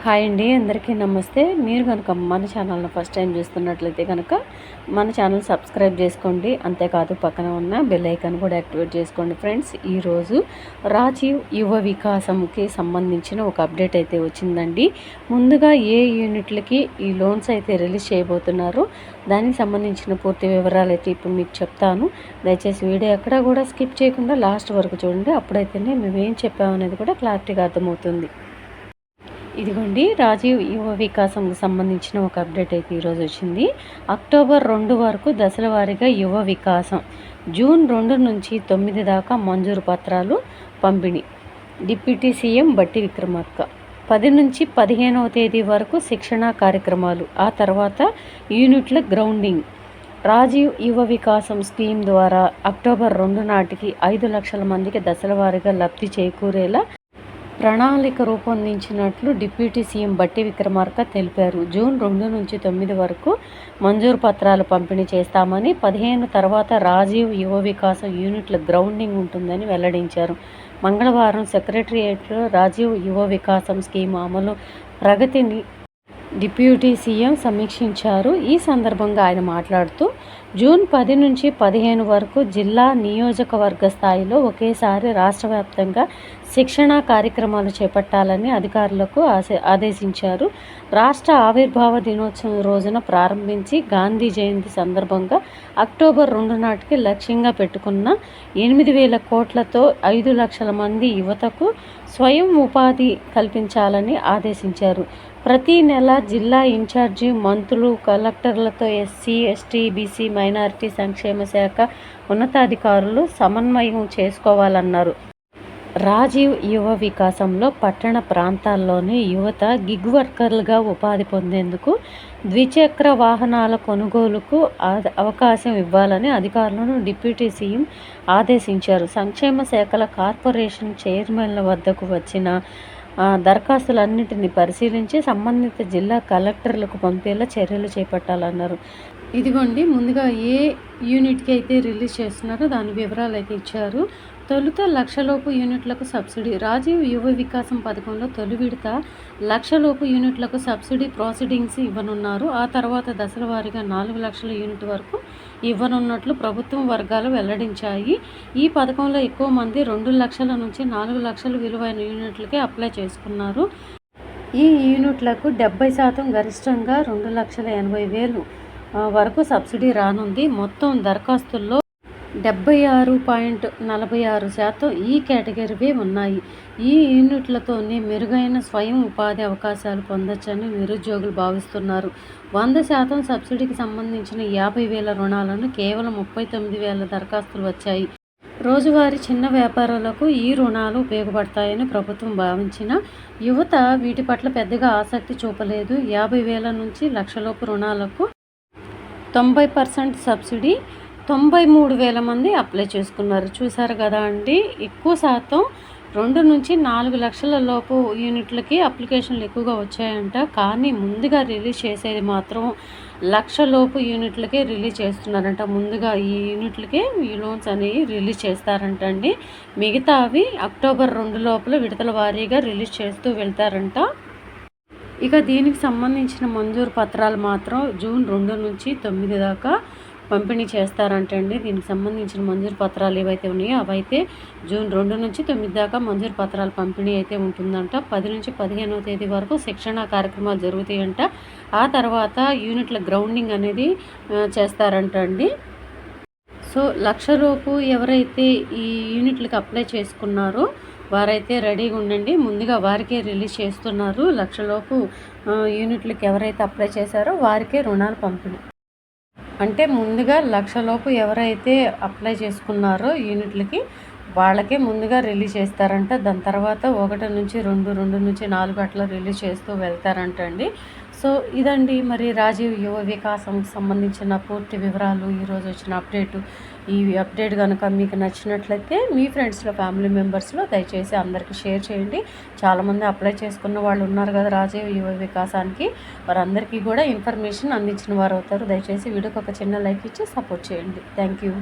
Hi అండి, అందరికీ నమస్తే. మీరు కనుక మన ఛానల్ని ఫస్ట్ టైం చూస్తున్నట్లయితే కనుక మన ఛానల్ సబ్స్క్రైబ్ చేసుకోండి. అంతేకాదు పక్కన ఉన్న బెల్ ఐకాన్ కూడా యాక్టివేట్ చేసుకోండి. ఫ్రెండ్స్, ఈరోజు రాజీవ్ యువ వికాసంకి సంబంధించిన ఒక అప్డేట్ అయితే వచ్చిందండి. ముందుగా ఏ యూనిట్లకి ఈ లోన్స్ అయితే రిలీజ్ చేయబోతున్నారు, దానికి సంబంధించిన పూర్తి వివరాలు అయితే ఇప్పుడు మీకు చెప్తాను. దయచేసి వీడియో ఎక్కడా కూడా స్కిప్ చేయకుండా లాస్ట్ వరకు చూడండి. అప్పుడైతేనే మేము ఏం చెప్పామనేది కూడా క్లారిటీగా అర్థమవుతుంది. ఇదిగోండి, రాజీవ్ యువ వికాసంకి సంబంధించిన ఒక అప్డేట్ అయితే ఈరోజు వచ్చింది. అక్టోబర్ 2 వరకు దశల వారీగా యువ వికాసం, జూన్ 2 నుంచి 9 దాకా మంజూరు పత్రాలు పంపిణీ. డిప్యూటీ సీఎం బట్టి విక్రమార్క 10 నుంచి 15వ తేదీ వరకు శిక్షణా కార్యక్రమాలు, ఆ తర్వాత యూనిట్ల గ్రౌండింగ్. రాజీవ్ యువ వికాసం స్కీమ్ ద్వారా అక్టోబర్ 2 నాటికి 5 లక్షల మందికి దశల వారీగా లబ్ధి చేకూరేలా ప్రణాళిక రూపొందించినట్లు డిప్యూటీ సీఎం బట్టి విక్రమార్క తెలిపారు. జూన్ 2 నుంచి 9 వరకు మంజూరు పత్రాలు పంపిణీ చేస్తామని, 15 తర్వాత రాజీవ్ యువ వికాసం యూనిట్ల గ్రౌండింగ్ ఉంటుందని వెల్లడించారు. మంగళవారం సెక్రటరియేట్లో రాజీవ్ యువ వికాసం స్కీమ్ అమలు ప్రగతిని డిప్యూటీ సీఎం సమీక్షించారు. ఈ సందర్భంగా ఆయన మాట్లాడుతూ, జూన్ 10 నుంచి 15 వరకు జిల్లా, నియోజకవర్గ స్థాయిలో ఒకేసారి రాష్ట్ర వ్యాప్తంగా శిక్షణా కార్యక్రమాలు చేపట్టాలని అధికారులకు ఆదేశించారు. రాష్ట్ర ఆవిర్భావ దినోత్సవం రోజున ప్రారంభించి గాంధీ జయంతి సందర్భంగా అక్టోబర్ 2 నాటికి లక్ష్యంగా పెట్టుకున్న 8,000 కోట్లతో 5 లక్షల మంది యువతకు స్వయం ఉపాధి కల్పించాలని ఆదేశించారు. ప్రతి నెల జిల్లా ఇన్ఛార్జి మంత్రులు, కలెక్టర్లతో ఎస్సీ, ఎస్టీ, బీసీ, మైనారిటీ సంక్షేమ శాఖ ఉన్నతాధికారులు సమన్వయం చేసుకోవాలన్నారు. రాజీవ్ యువ వికాసంలో పట్టణ ప్రాంతాల్లోని యువత గిగ్ వర్కర్లుగా ఉపాధి పొందేందుకు ద్విచక్ర వాహనాల కొనుగోలుకు అవకాశం ఇవ్వాలని అధికారులను డిప్యూటీ సీఎం ఆదేశించారు. సంక్షేమ శాఖల కార్పొరేషన్ చైర్మన్ల వద్దకు వచ్చిన దరఖాస్తులన్నింటినీ పరిశీలించి సంబంధిత జిల్లా కలెక్టర్లకు పంపేలా చర్యలు చేపట్టాలన్నారు. ఇదిగోండి, ముందుగా ఏ యూనిట్కి అయితే రిలీజ్ చేస్తున్నారో దాని వివరాలు అయితే ఇచ్చారు. తొలుత 1,00,000 యూనిట్లకు సబ్సిడీ. రాజీవ్ యువ వికాసం పథకంలో తొలి విడత 1,00,000 యూనిట్లకు సబ్సిడీ ప్రొసీడింగ్స్ ఇవ్వనున్నారు. ఆ తర్వాత దశల వారీగా 4 లక్షల యూనిట్ వరకు ఇవ్వనున్నట్లు ప్రభుత్వం వర్గాలు వెల్లడించాయి. ఈ పథకంలో ఎక్కువ మంది 2 లక్షల నుంచి 4 లక్షల విలువైన యూనిట్లకే అప్లై చేసుకున్నారు. ఈ యూనిట్లకు 70% గరిష్టంగా 2,80,000 వరకు సబ్సిడీ రానుంది. మొత్తం దరఖాస్తుల్లో 76.46% ఈ కేటగిరీవే ఉన్నాయి. ఈ యూనిట్లతోనే మెరుగైన స్వయం ఉపాధి అవకాశాలు పొందొచ్చని నిరుద్యోగులు భావిస్తున్నారు. 100% సబ్సిడీకి సంబంధించిన 50,000 రుణాలను కేవలం 39,000 దరఖాస్తులు వచ్చాయి. రోజువారీ చిన్న వ్యాపారాలకు ఈ రుణాలు ఉపయోగపడతాయని ప్రభుత్వం భావించిన యువత వీటి పట్ల పెద్దగా ఆసక్తి చూపలేదు. 50,000 నుంచి 1,00,000 రుణాలకు 90% సబ్సిడీ, 93,000 మంది అప్లై చేసుకున్నారు. చూసారు కదా అండి, ఎక్కువ శాతం 2 నుంచి 4 లక్షల లోపు యూనిట్లకి అప్లికేషన్లు ఎక్కువగా వచ్చాయంట. కానీ ముందుగా రిలీజ్ చేసేది మాత్రం 1,00,000 లోపు యూనిట్లకే రిలీజ్ చేస్తున్నారంట. ముందుగా ఈ యూనిట్లకే ఈ లోన్స్ అనేవి రిలీజ్ చేస్తారంట అండి. మిగతావి అక్టోబర్ 2 లోపల విడతల వారీగా రిలీజ్ చేస్తూ వెళ్తారంట. ఇక దీనికి సంబంధించిన మంజూరు పత్రాలు మాత్రం జూన్ 2 నుంచి 9 దాకా పంపిణీ చేస్తారంటండి. దీనికి సంబంధించిన మంజూరు పత్రాలు ఏవైతే ఉన్నాయో అవైతే జూన్ 2 నుంచి 9 దాకా మంజూరు పత్రాల పంపిణీ అయితే ఉంటుందంట. 10 నుంచి 15వ తేదీ వరకు శిక్షణా కార్యక్రమాలు జరుగుతాయంట. ఆ తర్వాత యూనిట్ల గ్రౌండింగ్ అనేది చేస్తారంట అండి. సో 1,00,000 లోపు ఎవరైతే ఈ యూనిట్లకు అప్లై చేసుకున్నారో వారైతే రెడీగా ఉండండి. ముందుగా వారికే రిలీజ్ చేస్తున్నారు. 1,00,000 లోపు యూనిట్లకు ఎవరైతే అప్లై చేశారో వారికే రుణాలు పంపిణీ. అంటే ముందుగా 1,00,000 లోపు ఎవరైతే అప్లై చేసుకున్నారో యూనిట్లకి వాళ్ళకే ముందుగా రిలీజ్ చేస్తారంట. దాని తర్వాత 1 నుంచి 2, 2 నుంచి 4 అట్లా రిలీజ్ చేస్తూ వెళ్తారంట అండి. సో ఇదండి మరి రాజీవ్ యువ వికాసంకి సంబంధించిన పూర్తి వివరాలు, ఈరోజు వచ్చిన అప్డేటు. ఈ అప్డేట్ కనుక మీకు నచ్చినట్లయితే మీ ఫ్రెండ్స్లో, ఫ్యామిలీ మెంబర్స్లో దయచేసి అందరికీ షేర్ చేయండి. చాలామంది అప్లై చేసుకున్న వాళ్ళు ఉన్నారు కదా రాజీవ్ యువ వికాసానికి, వారందరికీ కూడా ఇన్ఫర్మేషన్ అందించిన వారు అవుతారు. దయచేసి వీడియోకి ఒక చిన్న లైక్ ఇచ్చి సపోర్ట్ చేయండి. Thank you.